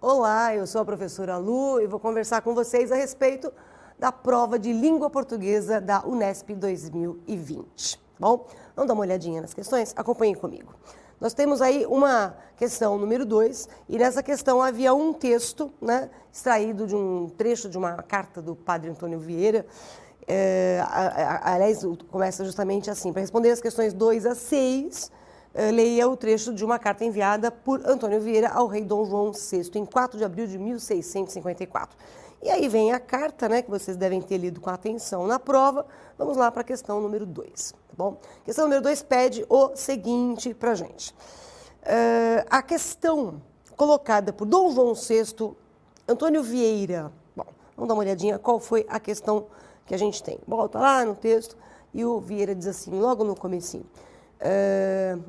Olá, eu sou a professora Lu e vou conversar com vocês a respeito da prova de língua portuguesa da Unesp 2020. Bom, vamos dar uma olhadinha nas questões? Acompanhem comigo. Nós temos aí uma questão número 2 e nessa questão havia um texto, né, extraído de um trecho de uma carta do padre Antônio Vieira. Aliás, começa justamente assim: para responder as questões 2 a 6, leia o trecho de uma carta enviada por Antônio Vieira ao rei Dom João VI em 4 de abril de 1654. E aí vem a carta, né, que vocês devem ter lido com atenção na prova. Vamos lá para a questão número 2, tá bom? Questão número 2 pede o seguinte para a gente. A questão colocada por Dom João VI, Antônio Vieira. Bom, vamos dar uma olhadinha qual foi a questão que a gente tem. Volta lá no texto e o Vieira diz assim, logo no comecinho.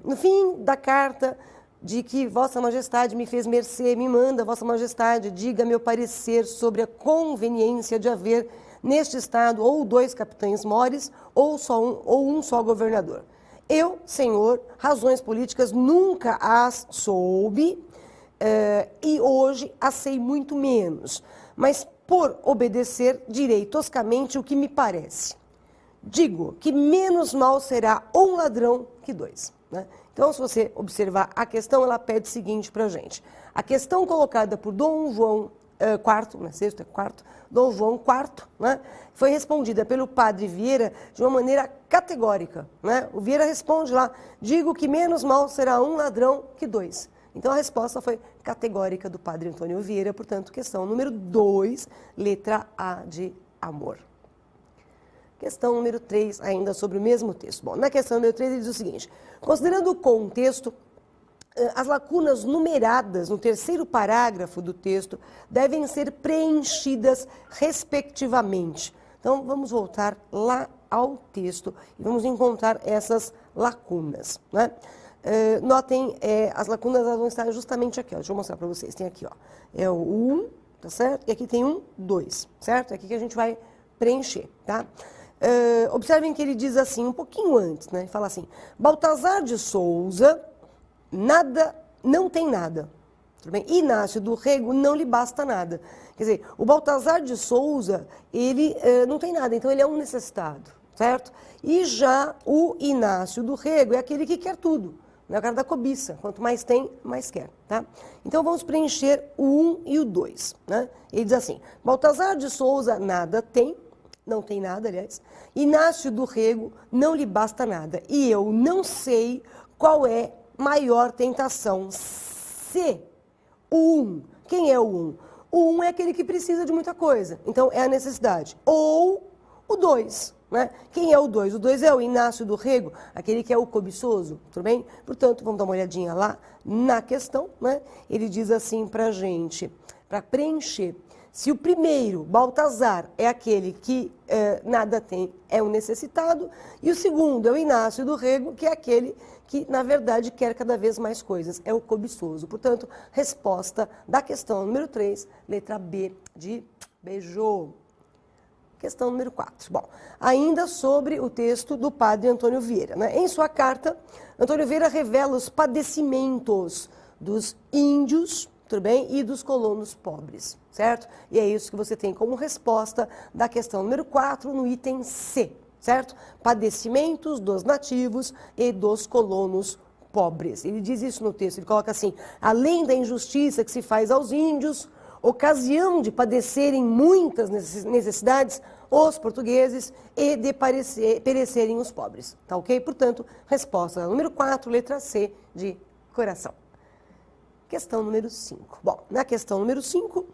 No fim da carta, de que Vossa Majestade me fez mercê, me manda, Vossa Majestade, diga meu parecer sobre a conveniência de haver neste estado ou 2 capitães-mores ou um só governador. Eu, senhor, razões políticas nunca as soube e hoje as sei muito menos, mas por obedecer direi toscamente o que me parece. Digo que menos mal será um ladrão que 2. Né? Então, se você observar a questão, ela pede o seguinte para a gente. A questão colocada por Dom João IV, não é sexto, é quarto, Dom João IV, né, foi respondida pelo padre Vieira de uma maneira categórica. Né? O Vieira responde lá, digo que menos mal será um ladrão que 2. Então, a resposta foi categórica do padre Antônio Vieira, portanto, questão número 2, letra A de amor. Questão número 3, ainda sobre o mesmo texto. Bom, na questão número 3 ele diz o seguinte, considerando o contexto, as lacunas numeradas no 3º parágrafo do texto devem ser preenchidas respectivamente. Então, vamos voltar lá ao texto e vamos encontrar essas lacunas. Né? Notem, as lacunas elas vão estar justamente aqui. Ó. Deixa eu mostrar para vocês. Tem aqui, ó, é o 1, tá certo? E aqui tem um 2, certo? É aqui que a gente vai preencher, tá? Observem que ele diz assim, um pouquinho antes, né? Ele fala assim, Baltazar de Souza, não tem nada. Tudo bem? Inácio do Rego, não lhe basta nada. Quer dizer, o Baltazar de Souza, ele não tem nada, então ele é um necessitado, certo? E já o Inácio do Rego é aquele que quer tudo, é o cara da cobiça, quanto mais tem, mais quer, tá? Então vamos preencher o 1 e o 2, né? Ele diz assim, Baltazar de Souza nada tem, não tem nada, aliás. Inácio do Rego, não lhe basta nada. E eu não sei qual é maior tentação. Se o 1, quem é o 1? O 1 é aquele que precisa de muita coisa, então é a necessidade. Ou o 2, né? Quem é o 2? O 2 é o Inácio do Rego, aquele que é o cobiçoso, tudo bem? Portanto, vamos dar uma olhadinha lá na questão, né? Ele diz assim pra gente, para preencher. Se o primeiro, Baltazar, é aquele que nada tem, é o necessitado, e o segundo é o Inácio do Rego, que é aquele que, na verdade, quer cada vez mais coisas, é o cobiçoso. Portanto, resposta da questão número 3, letra B de beijo. Questão número 4. Bom, ainda sobre o texto do padre Antônio Vieira. Né? Em sua carta, Antônio Vieira revela os padecimentos dos índios, tudo bem? E dos colonos pobres, certo? E é isso que você tem como resposta da questão número 4 no item C, certo? Padecimentos dos nativos e dos colonos pobres. Ele diz isso no texto, ele coloca assim, além da injustiça que se faz aos índios, ocasião de padecerem muitas necessidades os portugueses e de perecerem os pobres, tá ok? Portanto, resposta número 4, letra C de coração. Questão número 5. Bom, na questão número 5,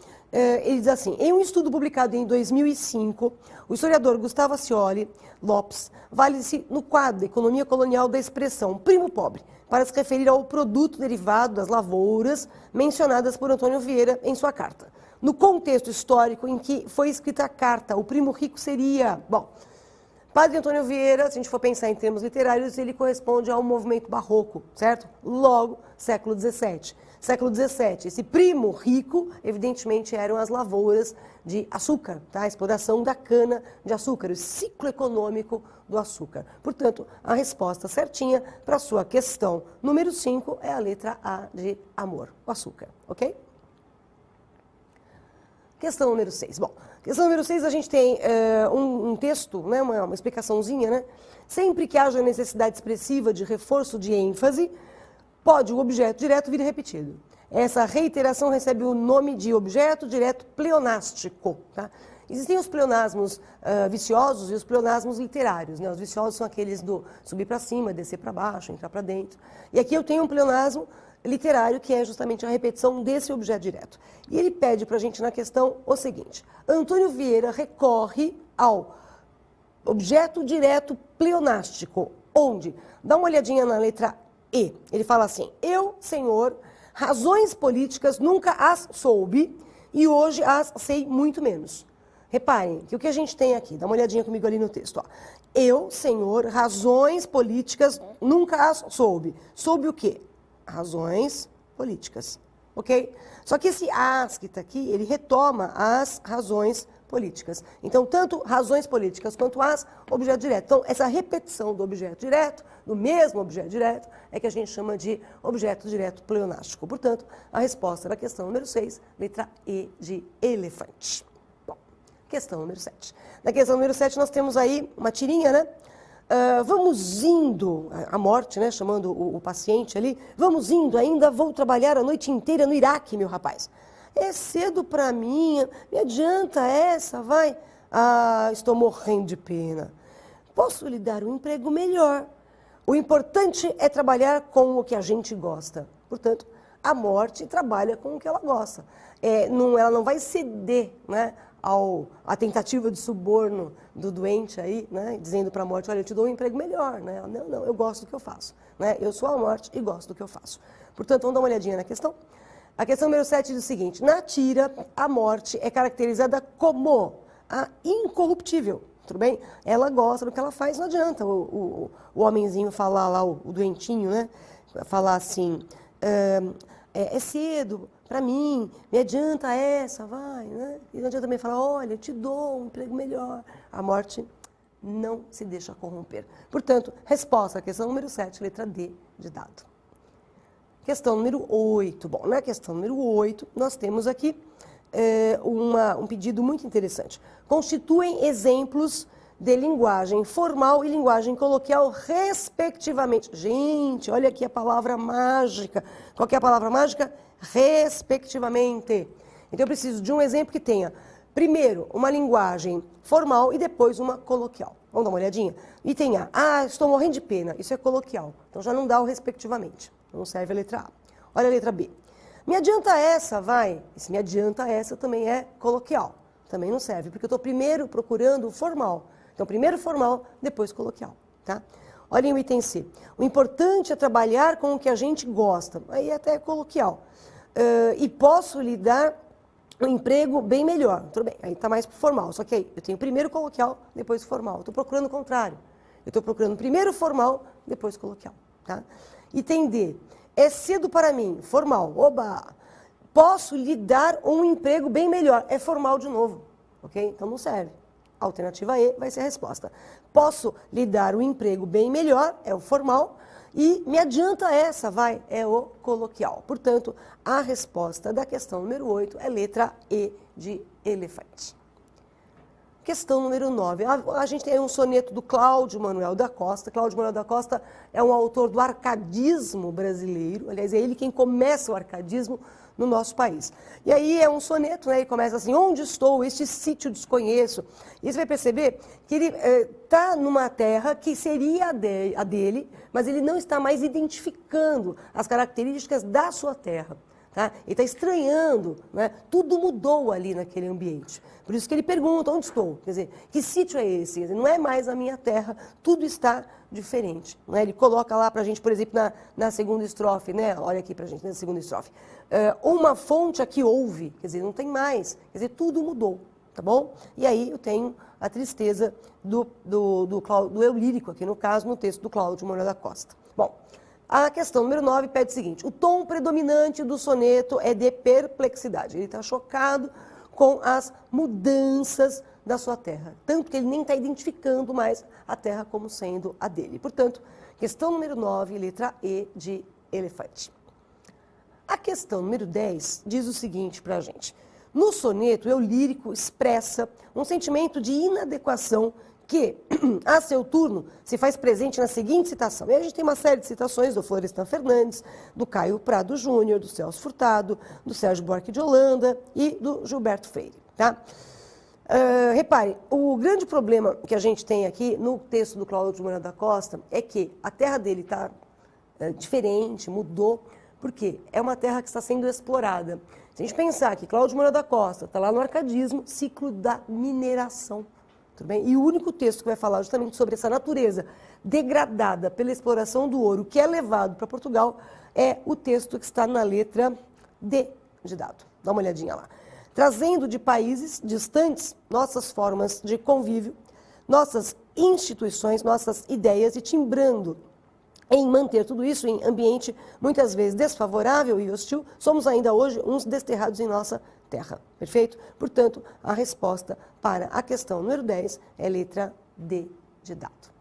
ele diz assim, em um estudo publicado em 2005, o historiador Gustavo Accioli Lopes vale-se no quadro Economia Colonial da expressão primo pobre, para se referir ao produto derivado das lavouras mencionadas por Antônio Vieira em sua carta. No contexto histórico em que foi escrita a carta, o primo rico seria... Bom, Padre Antônio Vieira, se a gente for pensar em termos literários, ele corresponde ao movimento barroco, certo? Logo, século XVII. Século XVII, esse primo rico, evidentemente, eram as lavouras de açúcar, tá? A exploração da cana de açúcar, o ciclo econômico do açúcar. Portanto, a resposta certinha para a sua questão número 5 é a letra A de amor, o açúcar, ok? Questão número 6. Bom, questão número 6 a gente tem um texto, né, uma explicaçãozinha, né? Sempre que haja necessidade expressiva de reforço de ênfase, pode o objeto direto vir repetido. Essa reiteração recebe o nome de objeto direto pleonástico. Tá? Existem os pleonasmos viciosos e os pleonasmos literários. Né? Os viciosos são aqueles do subir para cima, descer para baixo, entrar para dentro. E aqui eu tenho um pleonasmo literário, que é justamente a repetição desse objeto direto. E ele pede para a gente na questão o seguinte: Antônio Vieira recorre ao objeto direto pleonástico, onde? Dá uma olhadinha na letra E. Ele fala assim: eu, senhor, razões políticas nunca as soube e hoje as sei muito menos. Reparem que o que a gente tem aqui, dá uma olhadinha comigo ali no texto. Ó. Eu, senhor, razões políticas nunca as soube. Soube o quê? Razões políticas, ok? Só que esse as que está aqui, ele retoma as razões políticas. Então, tanto razões políticas quanto as, objeto direto. Então, essa repetição do objeto direto, do mesmo objeto direto, é que a gente chama de objeto direto pleonástico. Portanto, a resposta da questão número 6, letra E de elefante. Bom, questão número 7. Na questão número 7, nós temos aí uma tirinha, né? Vamos indo, a morte, né, chamando o paciente ali, vamos indo, ainda vou trabalhar a noite inteira no Iraque, meu rapaz. É cedo para mim, me adianta essa, vai. Ah, estou morrendo de pena. Posso lhe dar um emprego melhor. O importante é trabalhar com o que a gente gosta. Portanto, a morte trabalha com o que ela gosta. Ela não vai ceder, né, a tentativa de suborno do doente aí, né, dizendo para a morte: olha, eu te dou um emprego melhor. Né? Não, eu gosto do que eu faço. Né? Eu sou a morte e gosto do que eu faço. Portanto, vamos dar uma olhadinha na questão. A questão número 7 diz o seguinte: na tira, a morte é caracterizada como a incorruptível. Tudo bem? Ela gosta do que ela faz, não adianta o homenzinho falar lá, o doentinho, né? Falar assim: é cedo para mim, me adianta essa, vai, né? E não adianta também falar: olha, eu te dou um emprego melhor. A morte não se deixa corromper. Portanto, resposta à questão número 7, letra D de dado. Questão número 8. Bom, na questão número 8, nós temos aqui um pedido muito interessante. Constituem exemplos de linguagem formal e linguagem coloquial, respectivamente. Gente, olha aqui a palavra mágica. Qual que é a palavra mágica? Respectivamente. Então, eu preciso de um exemplo que tenha, primeiro, uma linguagem formal e depois uma coloquial. Vamos dar uma olhadinha? E tenha, estou morrendo de pena. Isso é coloquial. Então, já não dá o respectivamente. Não serve a letra A. Olha a letra B. Me adianta essa, vai. Esse me adianta essa também é coloquial. Também não serve, porque eu estou primeiro procurando o formal. Então, primeiro formal, depois coloquial. Tá? Olhem o item C. O importante é trabalhar com o que a gente gosta. Aí até é coloquial. E posso lhe dar um emprego bem melhor. Tudo bem, aí está mais para formal. Só que aí eu tenho primeiro coloquial, depois formal. Estou procurando o contrário. Eu estou procurando primeiro formal, depois coloquial. Tá? Item D. É cedo para mim. Formal. Oba! Posso lhe dar um emprego bem melhor. É formal de novo. Ok? Então não serve. Alternativa E vai ser a resposta. Posso lhe dar um emprego bem melhor. É o formal. E me adianta essa, vai. É o coloquial. Portanto, a resposta da questão número 8 é letra E de elefante. Questão número 9. A gente tem um soneto do Cláudio Manuel da Costa. Cláudio Manuel da Costa é um autor do arcadismo brasileiro. Aliás, é ele quem começa o arcadismo no nosso país. E aí é um soneto, né? Ele começa assim: onde estou? Este sítio desconheço. E você vai perceber que ele está numa terra que seria a dele, mas ele não está mais identificando as características da sua terra. Tá? Ele está estranhando, né? Tudo mudou ali naquele ambiente. Por isso que ele pergunta: onde estou? Quer dizer, que sítio é esse? Quer dizer, não é mais a minha terra, tudo está diferente. Né? Ele coloca lá para a gente, por exemplo, na segunda estrofe, né? Olha aqui para a gente, na segunda estrofe. Uma fonte aqui houve, quer dizer, não tem mais, quer dizer, tudo mudou, tá bom? E aí eu tenho a tristeza do eu lírico, aqui no caso, no texto do Cláudio Manuel da Costa. Bom, A questão número 9 pede o seguinte: o tom predominante do soneto é de perplexidade. Ele está chocado com as mudanças da sua terra, tanto que ele nem está identificando mais a terra como sendo a dele. Portanto, questão número 9, letra E de elefante. A questão número 10 diz o seguinte para a gente: no soneto, o eu lírico expressa um sentimento de inadequação que, a seu turno, se faz presente na seguinte citação. E a gente tem uma série de citações do Florestan Fernandes, do Caio Prado Júnior, do Celso Furtado, do Sérgio Buarque de Holanda e do Gilberto Freire. Tá? Repare, o grande problema que a gente tem aqui no texto do Cláudio Moura da Costa é que a terra dele está diferente, mudou, porque é uma terra que está sendo explorada. Se a gente pensar que Cláudio Moura da Costa está lá no arcadismo, ciclo da mineração. Tudo bem? E o único texto que vai falar justamente sobre essa natureza degradada pela exploração do ouro que é levado para Portugal é o texto que está na letra D de dado. Dá uma olhadinha lá. Trazendo de países distantes nossas formas de convívio, nossas instituições, nossas ideias e timbrando em manter tudo isso em ambiente muitas vezes desfavorável e hostil, somos ainda hoje uns desterrados em nossa terra. Perfeito? Portanto, a resposta para a questão número 10 é letra D de dado.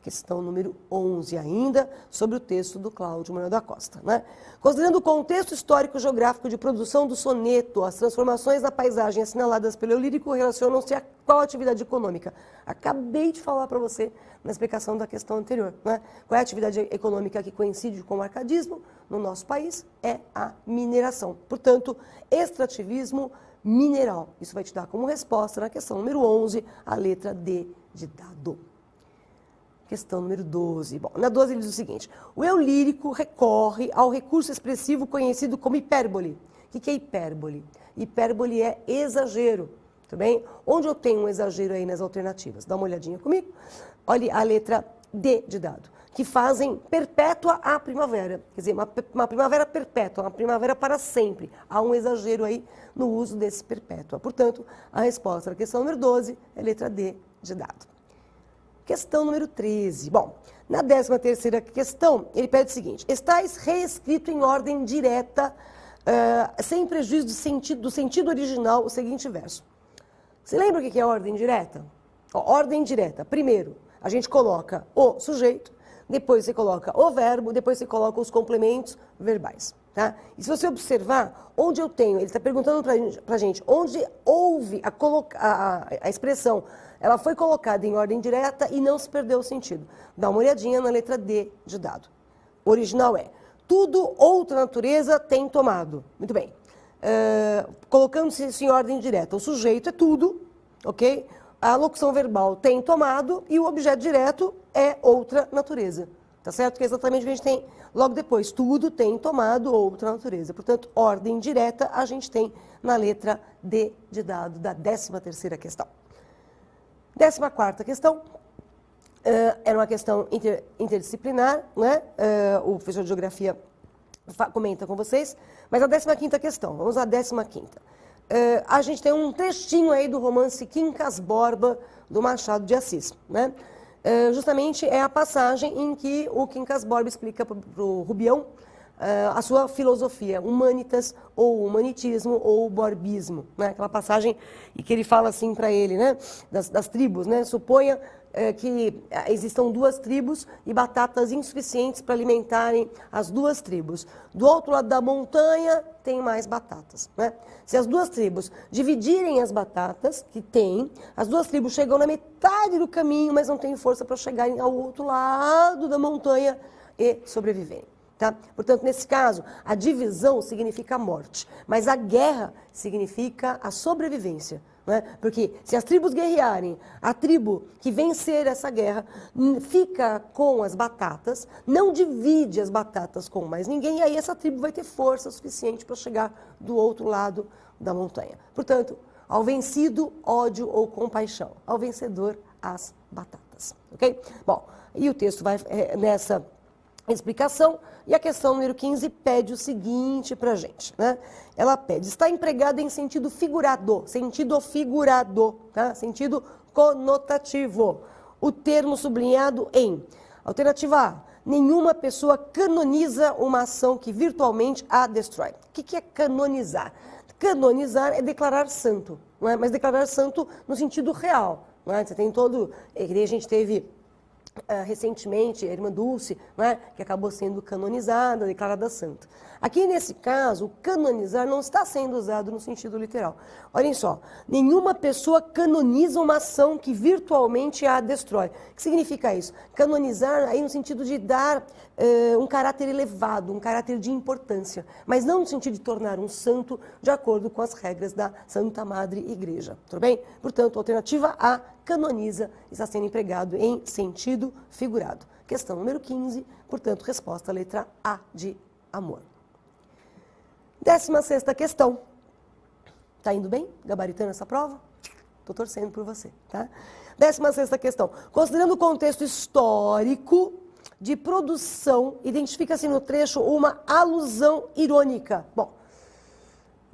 Questão número 11 ainda, sobre o texto do Cláudio Moura da Costa. Né? Considerando o contexto histórico-geográfico de produção do soneto, as transformações na paisagem assinaladas pelo eu lírico relacionam-se a qual atividade econômica? Acabei de falar para você na explicação da questão anterior. Né? Qual é a atividade econômica que coincide com o arcadismo no nosso país? É a mineração. Portanto, extrativismo mineral. Isso vai te dar como resposta na questão número 11, a letra D de dado. Questão número 12. Bom, na 12 ele diz o seguinte: o eu lírico recorre ao recurso expressivo conhecido como hipérbole. O que é hipérbole? Hipérbole é exagero, tudo bem? Onde eu tenho um exagero aí nas alternativas? Dá uma olhadinha comigo. Olha a letra D de dado, que fazem perpétua a primavera. Quer dizer, uma primavera perpétua, uma primavera para sempre. Há um exagero aí no uso desse perpétua. Portanto, a resposta da questão número 12 é letra D de dado. Questão número 13. Bom, na 13ª questão, ele pede o seguinte: estais reescrito em ordem direta, sem prejuízo do sentido original, o seguinte verso. Você lembra o que é ordem direta? Ordem direta. Primeiro, a gente coloca o sujeito, depois você coloca o verbo, depois você coloca os complementos verbais. Tá? E se você observar, onde eu tenho, ele está perguntando para a gente, onde houve a expressão, ela foi colocada em ordem direta e não se perdeu o sentido. Dá uma olhadinha na letra D de dado. O original é: tudo outra natureza tem tomado. Muito bem. Colocando-se isso em ordem direta, o sujeito é tudo, ok? A locução verbal tem tomado e o objeto direto é outra natureza. Tá certo? Que é exatamente o que a gente tem logo depois. Tudo tem tomado outra natureza. Portanto, ordem direta a gente tem na letra D de dado da 13ª questão. 14ª questão, era uma questão interdisciplinar, né? O professor de geografia comenta com vocês, mas a 15ª questão, vamos à 15ª. A gente tem um trechinho aí do romance Quincas Borba, do Machado de Assis, né? Justamente é a passagem em que o Quincas Borba explica para o Rubião a sua filosofia, humanitas ou humanitismo ou borbismo, né? Aquela passagem em que ele fala assim para ele, né? Das tribos, né? Suponha que existam duas tribos e batatas insuficientes para alimentarem as duas tribos. Do outro lado da montanha tem mais batatas, né? Se as duas tribos dividirem as batatas que tem, as duas tribos chegam na metade do caminho, mas não têm força para chegarem ao outro lado da montanha e sobreviverem. Tá? Portanto, nesse caso, a divisão significa a morte, mas a guerra significa a sobrevivência. Não é? Porque se as tribos guerrearem, a tribo que vencer essa guerra fica com as batatas, não divide as batatas com mais ninguém, e aí essa tribo vai ter força suficiente para chegar do outro lado da montanha. Portanto, ao vencido, ódio ou compaixão. Ao vencedor, as batatas. Ok? Bom, e o texto vai nessa explicação, e a questão número 15 pede o seguinte para a gente, né? Ela pede: está empregada em sentido figurado, tá? Sentido conotativo. O termo sublinhado em alternativa A, nenhuma pessoa canoniza uma ação que virtualmente a destrói. O que é canonizar? Canonizar é declarar santo, não é? Mas declarar santo no sentido real. Não é? Você tem todo... A gente teve recentemente a irmã Dulce, não é? Que acabou sendo canonizada, declarada santa. Aqui nesse caso, o canonizar não está sendo usado no sentido literal. Olhem só, nenhuma pessoa canoniza uma ação que virtualmente a destrói. O que significa isso? Canonizar aí no sentido de dar um caráter elevado, um caráter de importância, mas não no sentido de tornar um santo de acordo com as regras da Santa Madre Igreja. Tudo bem? Portanto, a alternativa A, canoniza, está sendo empregado em sentido figurado. Questão número 15, portanto, resposta letra A de amor. 16ª questão. Tá indo bem? Gabaritando essa prova? Estou torcendo por você, tá? 16ª questão. Considerando o contexto histórico de produção, identifica-se no trecho uma alusão irônica. Bom,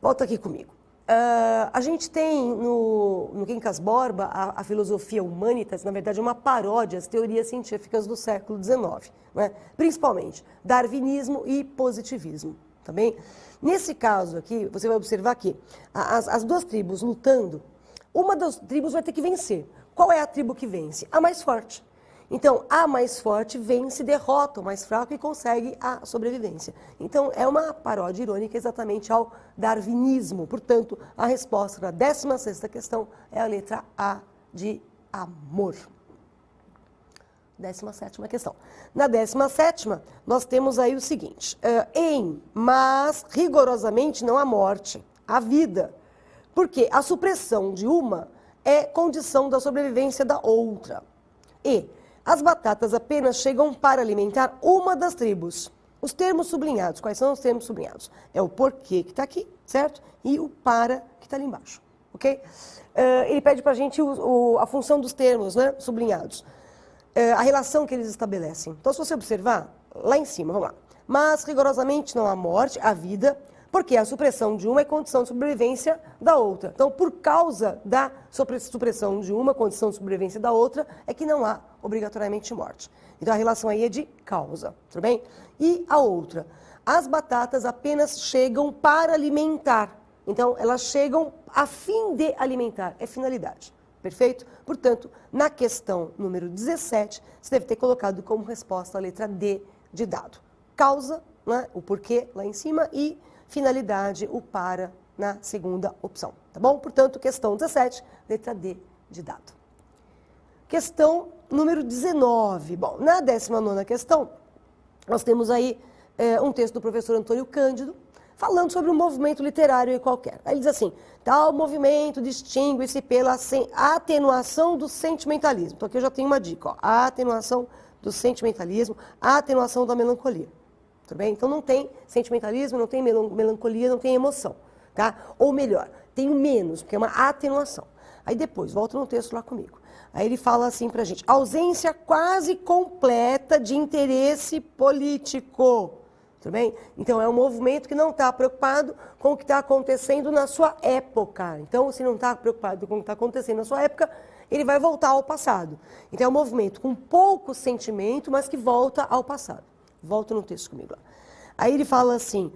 volta aqui comigo. A gente tem no Quincas Borba a filosofia humanitas, na verdade, é uma paródia às teorias científicas do século XIX, né? Principalmente darwinismo e positivismo. Tá bem? Nesse caso aqui, você vai observar que as duas tribos lutando, uma das tribos vai ter que vencer. Qual é a tribo que vence? A mais forte. Então, a mais forte vence, derrota o mais fraco e consegue a sobrevivência. Então, é uma paródia irônica exatamente ao darwinismo. Portanto, a resposta da 16ª questão é a letra A de amor. 17ª questão. Na 17ª, nós temos aí o seguinte. Mas rigorosamente não há morte, há vida. Porque a supressão de uma é condição da sobrevivência da outra. E as batatas apenas chegam para alimentar uma das tribos. Os termos sublinhados, quais são os termos sublinhados? É o porquê que está aqui, certo? E o para que está ali embaixo, ok? Ele pede para a gente a função dos termos, né, sublinhados. A relação que eles estabelecem. Então, se você observar, lá em cima, vamos lá. Mas, rigorosamente, não há morte, há vida, porque a supressão de uma é condição de sobrevivência da outra. Então, por causa da supressão de uma, condição de sobrevivência da outra, é que não há obrigatoriamente morte. Então, a relação aí é de causa, tudo bem? E a outra, as batatas apenas chegam para alimentar. Então, elas chegam a fim de alimentar, é finalidade. Perfeito? Portanto, na questão número 17, você deve ter colocado como resposta a letra D de dado. Causa, né, o porquê lá em cima e finalidade, o para na segunda opção. Tá bom? Portanto, questão 17, letra D de dado. Questão número 19. Bom, na 19ª questão, nós temos aí um texto do professor Antônio Cândido, falando sobre um movimento literário qualquer. Aí ele diz assim, tal movimento distingue-se pela atenuação do sentimentalismo. Então aqui eu já tenho uma dica, ó, a atenuação do sentimentalismo, a atenuação da melancolia. Tudo bem? Então não tem sentimentalismo, não tem melancolia, não tem emoção, tá? Ou melhor, tem o menos, porque é uma atenuação. Aí depois, volta no texto lá comigo. Aí ele fala assim pra gente, ausência quase completa de interesse político. Tudo bem? Então, é um movimento que não está preocupado com o que está acontecendo na sua época. Então, se não está preocupado com o que está acontecendo na sua época, ele vai voltar ao passado. Então, é um movimento com pouco sentimento, mas que volta ao passado. Volta no texto comigo lá. Aí ele fala assim,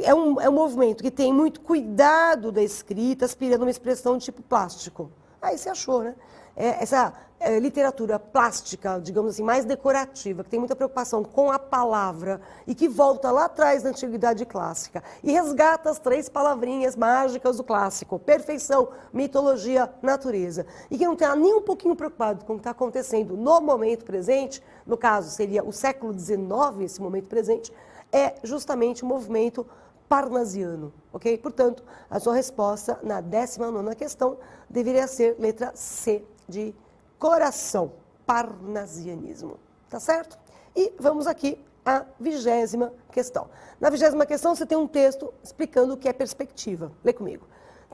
é um movimento que tem muito cuidado da escrita, aspirando uma expressão de tipo plástico. Aí você achou, né? Essa literatura plástica, digamos assim, mais decorativa, que tem muita preocupação com a palavra e que volta lá atrás da antiguidade clássica e resgata as 3 palavrinhas mágicas do clássico, perfeição, mitologia, natureza, e que não está nem um pouquinho preocupado com o que está acontecendo no momento presente, no caso seria o século XIX, esse momento presente, é justamente o movimento parnasiano, ok? Portanto, a sua resposta na 19ª questão deveria ser letra C de coração, parnasianismo, tá certo? E vamos aqui à 20ª questão. Na 20ª questão você tem um texto explicando o que é perspectiva. Lê comigo.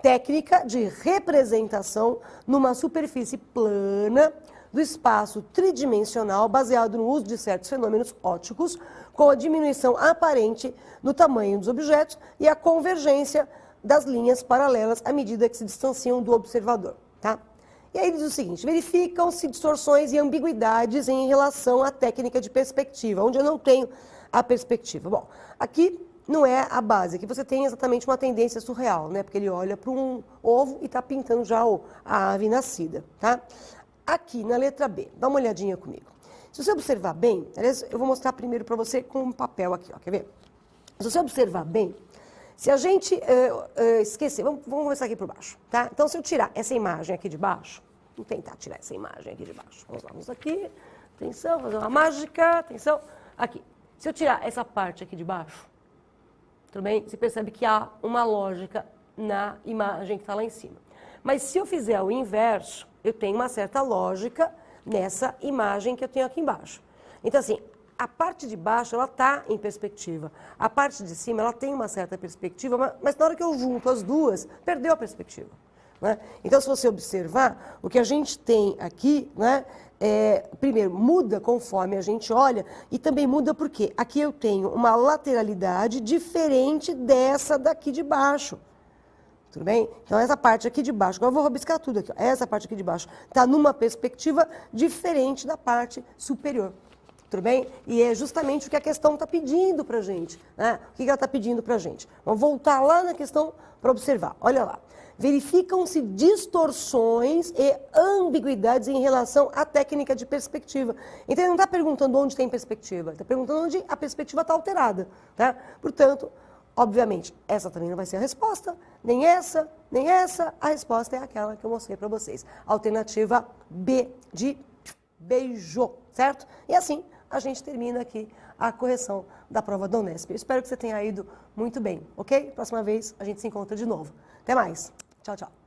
Técnica de representação numa superfície plana do espaço tridimensional baseado no uso de certos fenômenos ópticos com a diminuição aparente no tamanho dos objetos e a convergência das linhas paralelas à medida que se distanciam do observador, tá? E aí ele diz o seguinte: verificam-se distorções e ambiguidades em relação à técnica de perspectiva, onde eu não tenho a perspectiva. Bom, aqui não é a base, aqui você tem exatamente uma tendência surreal, né? Porque ele olha para um ovo e está pintando já a ave nascida, tá? Aqui na letra B, dá uma olhadinha comigo. Se você observar bem, aliás, eu vou mostrar primeiro para você com um papel aqui, ó, quer ver? Se você observar bem, se a gente esquecer, vamos começar aqui por baixo, tá? Então, se eu tirar essa imagem aqui de baixo, vamos tentar tirar essa imagem aqui de baixo. Vamos aqui, atenção, fazer uma mágica, atenção, aqui. Se eu tirar essa parte aqui de baixo, tudo bem? Você percebe que há uma lógica na imagem que está lá em cima. Mas se eu fizer o inverso, eu tenho uma certa lógica nessa imagem que eu tenho aqui embaixo. Então, assim, a parte de baixo, ela está em perspectiva. A parte de cima, ela tem uma certa perspectiva, mas na hora que eu junto as duas, perdeu a perspectiva, né? Então, se você observar, o que a gente tem aqui, né, primeiro, muda conforme a gente olha, e também muda porque aqui eu tenho uma lateralidade diferente dessa daqui de baixo. Tudo bem? Então, essa parte aqui de baixo, agora eu vou rabiscar tudo aqui, ó. Essa parte aqui de baixo está numa perspectiva diferente da parte superior. Tudo bem? E é justamente o que a questão está pedindo para a gente, né? O que ela está pedindo para a gente? Vamos voltar lá na questão para observar. Olha lá. Verificam-se distorções e ambiguidades em relação à técnica de perspectiva. Então, ele não está perguntando onde tem perspectiva, ele está perguntando onde a perspectiva está alterada, tá? Portanto, obviamente, essa também não vai ser a resposta, nem essa, a resposta é aquela que eu mostrei para vocês. Alternativa B de beijo, certo? E assim, a gente termina aqui a correção da prova da Unesp. Eu espero que você tenha ido muito bem, ok? Próxima vez a gente se encontra de novo. Até mais. Tchau, tchau.